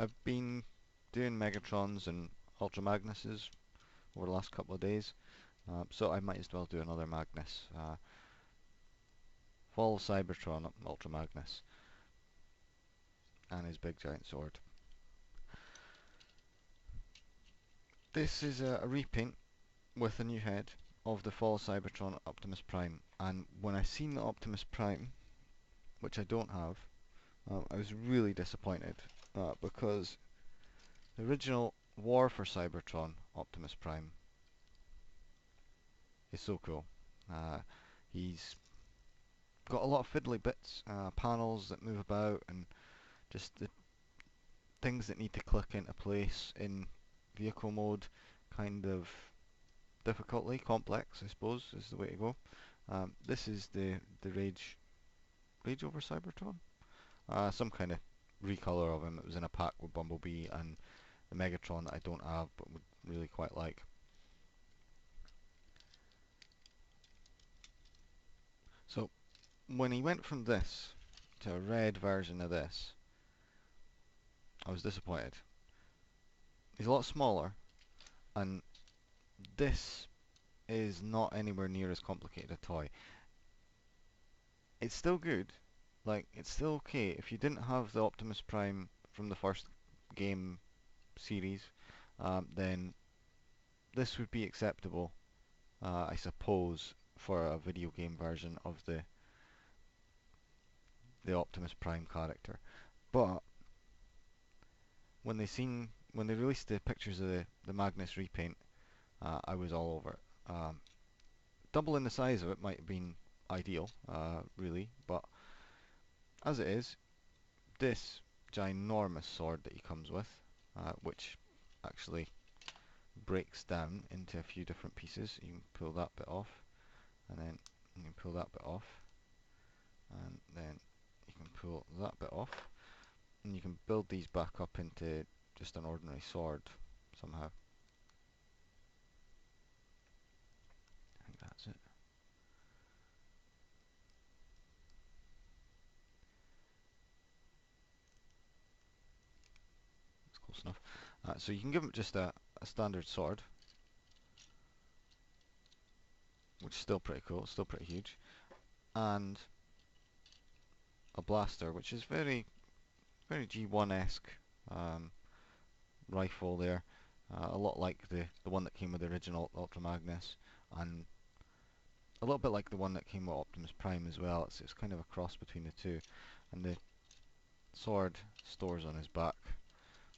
I've been doing Megatrons and Ultra Magnuses over the last couple of days, so I might as well do another Magnus. Fall Cybertron Ultra Magnus and his big giant sword. This is a repaint with a new head of the Fall Cybertron Optimus Prime, and when I seen the Optimus Prime, which I don't have, I was really disappointed because the original War for Cybertron Optimus Prime is so cool. He's got a lot of fiddly bits, panels that move about, and just the things that need to click into place in vehicle mode. Kind of difficultly complex, I suppose, is the way to go. This is the Rage over Cybertron. Some kind of recolor of him. It was in a pack with Bumblebee and the Megatron that I don't have but would really quite like. So when he went from this to a red version of this, I was disappointed. He's a lot smaller, and this is not anywhere near as complicated a toy. It's still good, like it's still okay. If you didn't have the Optimus Prime from the first game series, then this would be acceptable, I suppose, for a video game version of the Optimus Prime character. But when they released the pictures of the Magnus repaint, I was all over it. Doubling the size of it might have been ideal, really, but as it is, this ginormous sword that he comes with, which actually breaks down into a few different pieces. You can pull that bit off, and then you can pull that bit off, and then you can pull that bit off, and you can build these back up into just an ordinary sword somehow. I think that's it. That's close enough. So you can give him just a standard sword, which is still pretty cool, still pretty huge, and a blaster, which is very G1-esque rifle there, a lot like the one that came with the original Ultra Magnus, and a little bit like the one that came with Optimus Prime as well. It's kind of a cross between the two, and the sword stores on his back,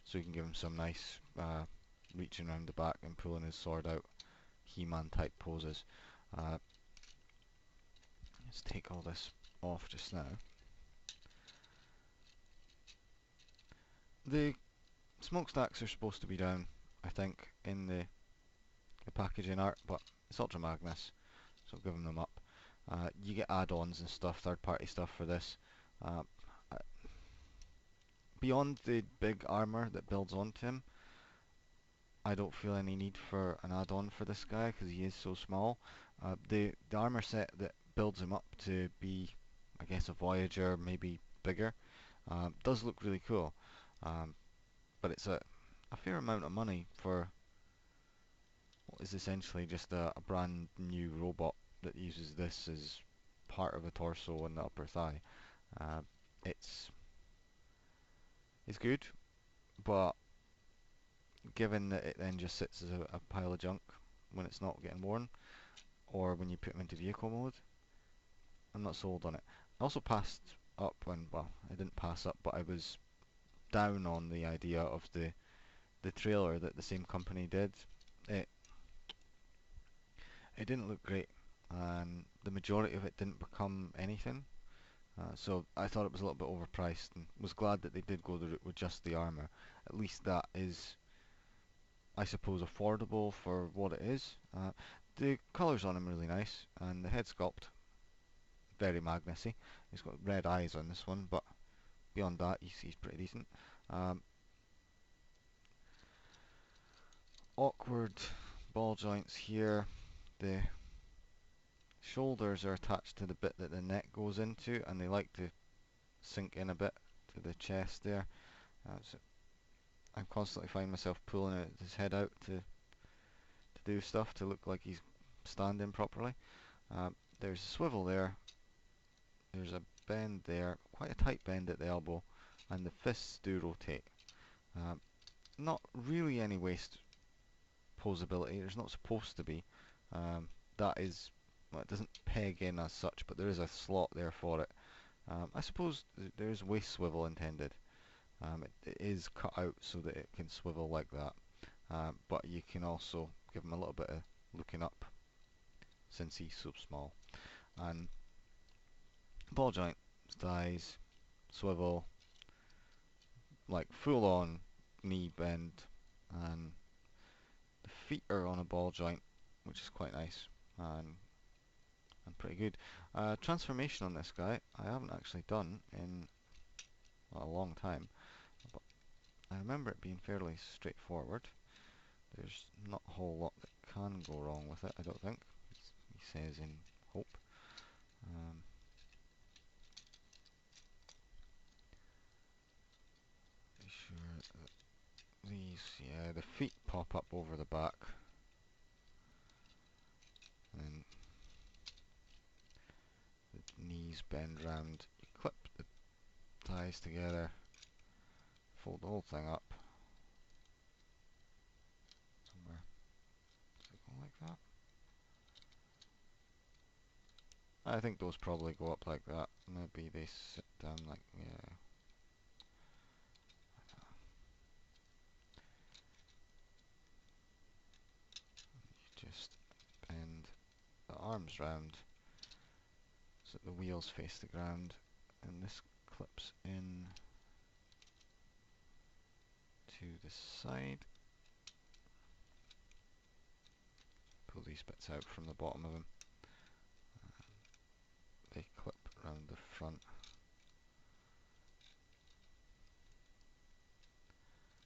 so you can give him some nice reaching around the back and pulling his sword out, He-Man type poses. Let's take all this off just now. The smokestacks are supposed to be down, I think, in the packaging art, but it's Ultra Magnus, so giving them up. You get add-ons and stuff, third-party stuff for this. Beyond the big armor that builds onto him, I don't feel any need for an add-on for this guy because he is so small. The armor set that builds him up to be, I guess, a Voyager, maybe bigger, does look really cool. But it's a fair amount of money for what is essentially just a brand new robot that uses this as part of a torso and the upper thigh. It's good, but given that it then just sits as a pile of junk when it's not getting worn, or when you put them into vehicle mode, I'm not sold on it. I also passed up, and well, I didn't pass up, but I was down on the idea of the trailer that the same company did. It didn't look great, and the majority of it didn't become anything. So I thought it was a little bit overpriced, and was glad that they did go the route with just the armor. At least that is, I suppose, affordable for what it is. The colours on him are really nice, and the head sculpt, very Magnusy. He's got red eyes on this one, but beyond that, he's pretty decent. Awkward ball joints here. The shoulders are attached to the bit that the neck goes into, and they like to sink in a bit to the chest there. So I constantly find myself pulling his head out to do stuff to look like he's standing properly. There's a swivel there, there's a bend there, quite a tight bend at the elbow, and the fists do rotate. Um, Not really any waist posability, there's not supposed to be. Um, that is, well, it doesn't peg in as such, but there is a slot there for it. I suppose there is waist swivel intended. It is cut out so that it can swivel like that. But you can also give him a little bit of looking up since he's so small. And ball joint, thighs, swivel, like full on knee bend, and the feet are on a ball joint, which is quite nice and pretty good. Transformation on this guy I haven't actually done in a long time, but I remember it being fairly straightforward. There's not a whole lot that can go wrong with it, I don't think, he says in Hope. Um, sure that these, yeah, the feet pop up over the back, and the knees bend round. You clip the thighs together, fold the whole thing up. Somewhere, does it go like that? I think those probably go up like that. Maybe they sit down like, yeah. You just bend the arms round so that the wheels face the ground, and this clips in to the side. Pull these bits out from the bottom of them. They clip around the front.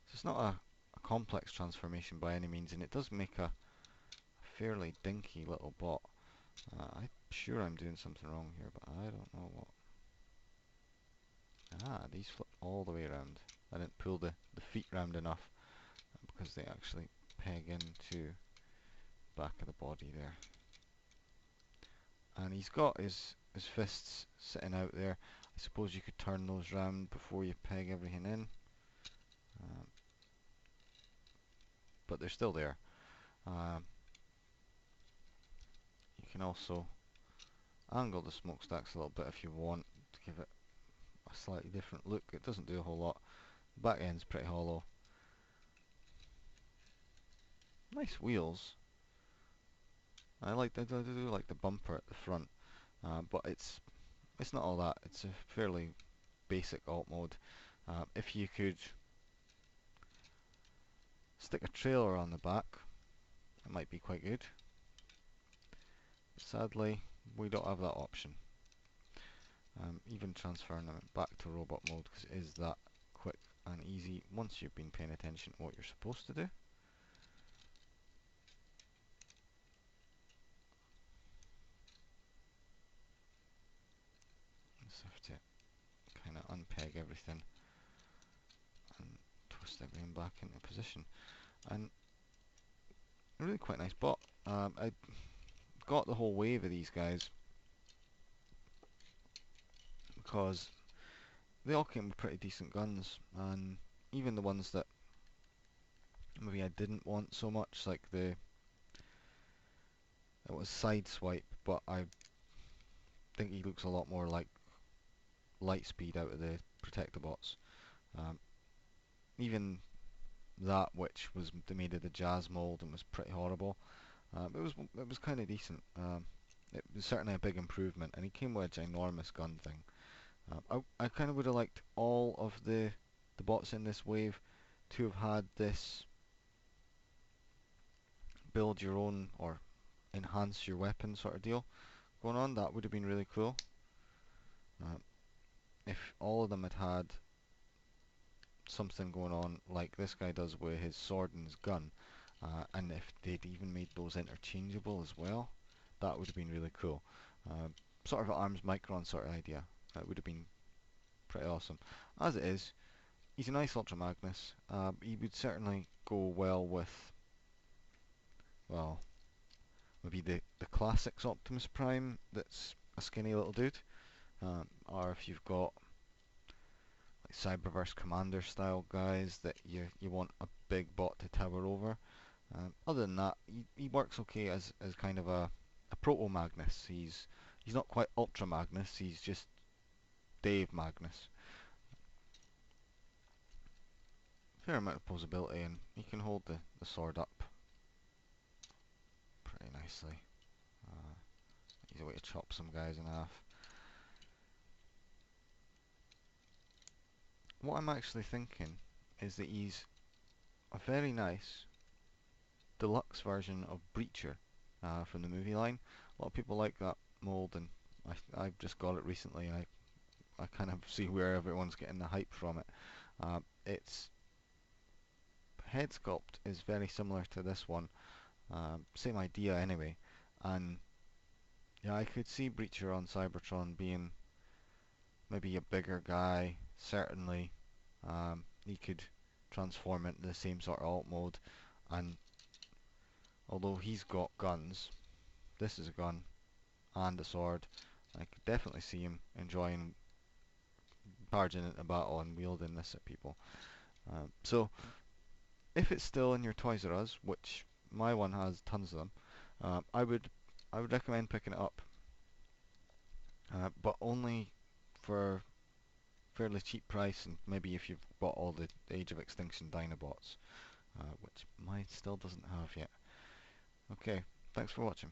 So it's not a complex transformation by any means, and it does make a fairly dinky little bot. I'm sure I'm doing something wrong here, but I don't know what. Ah, these flip all the way around. I didn't pull the feet round enough because they actually peg into back of the body there. And he's got his fists sitting out there. I suppose you could turn those round before you peg everything in, but they're still there. Um, you can also angle the smokestacks a little bit if you want to give it a slightly different look. It doesn't do a whole lot. The back end's pretty hollow. Nice wheels. I do like the bumper at the front, but it's not all that. It's a fairly basic alt mode. If you could stick a trailer on the back, it might be quite good. Sadly, we don't have that option. Even transferring them back to robot mode, because it is that quick and easy once you've been paying attention to what you're supposed to do. Just have to kind of unpeg everything and twist everything back into position. And really quite nice bot. I got the whole wave of these guys because they all came with pretty decent guns, and even the ones that maybe I didn't want so much, like it was Sideswipe, but I think he looks a lot more like Lightspeed out of the Protectobots. Um, Even that, which was made of the Jazz mold and was pretty horrible, it was kind of decent. It was certainly a big improvement, and he came with a ginormous gun thing. I kind of would have liked all of the bots in this wave to have had this build your own or enhance your weapon sort of deal going on. That would have been really cool. If all of them had had something going on like this guy does with his sword and his gun, and if they'd even made those interchangeable as well, that would have been really cool. Sort of an Arms Micron sort of idea. That would have been pretty awesome. As it is, he's a nice Ultra Magnus. He would certainly go well with, well, maybe the classics Optimus Prime that's a skinny little dude. Or if you've got like Cyberverse Commander style guys that you want a big bot to tower over. Other than that, he works okay as kind of a proto Magnus. He's not quite Ultra Magnus. He's just Dave Magnus. Fair amount of posability, and he can hold the sword up pretty nicely. Uh, He's a way to chop some guys in half. What I'm actually thinking is that he's a very nice deluxe version of Breacher from the movie line. A lot of people like that mold, and I've just got it recently, and I kind of see where everyone's getting the hype from it. Its head sculpt is very similar to this one, same idea anyway, and yeah, I could see Breacher on Cybertron being maybe a bigger guy. Certainly, he could transform into the same sort of alt mode, and although he's got guns, this is a gun and a sword. I could definitely see him enjoying barging into battle and wielding this at people. So if it's still in your Toys R Us, which my one has tons of them, I would recommend picking it up, but only for fairly cheap price, and maybe if you've bought all the Age of Extinction Dinobots, which mine still doesn't have yet. Okay, thanks for watching.